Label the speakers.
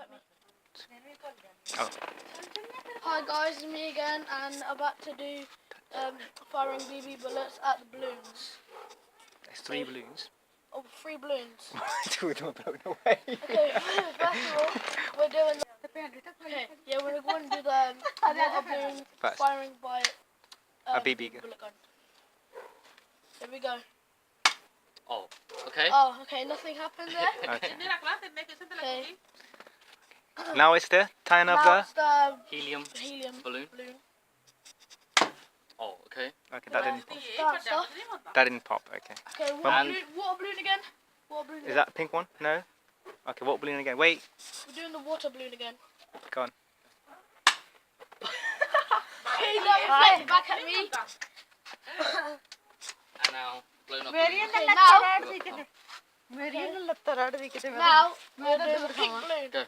Speaker 1: at me.
Speaker 2: Oh.
Speaker 1: Hi guys, it's me again, and I'm about to do firing BB bullets at the balloons.
Speaker 2: There's 3 balloons.
Speaker 1: Oh, 3 balloons.
Speaker 2: Two of them are blown away.
Speaker 1: Okay, first of all, we're doing the... Okay, yeah, we're going to do the water balloon
Speaker 2: First.
Speaker 1: firing by
Speaker 2: A BB gun.
Speaker 1: bullet gun. Here we go.
Speaker 3: Oh, okay.
Speaker 1: Oh, okay, nothing happened there.
Speaker 2: Okay.
Speaker 1: Okay.
Speaker 2: Now it's the turn of
Speaker 1: Now it's
Speaker 2: the...
Speaker 1: the
Speaker 3: Helium balloon. Oh, okay.
Speaker 2: Okay, that didn't pop.
Speaker 1: Start stuff.
Speaker 2: That didn't pop, okay.
Speaker 1: Okay,
Speaker 3: And-
Speaker 1: water balloon again. Water balloon
Speaker 2: Is
Speaker 1: again.
Speaker 2: that the pink one? No? Okay, what balloon again? Wait.
Speaker 1: We're doing the water balloon again.
Speaker 2: Go on.
Speaker 1: Okay, now reflect back at me.
Speaker 3: And now blown up.
Speaker 1: Okay,
Speaker 3: balloon.
Speaker 1: now we're doing the pink balloon.
Speaker 3: Go.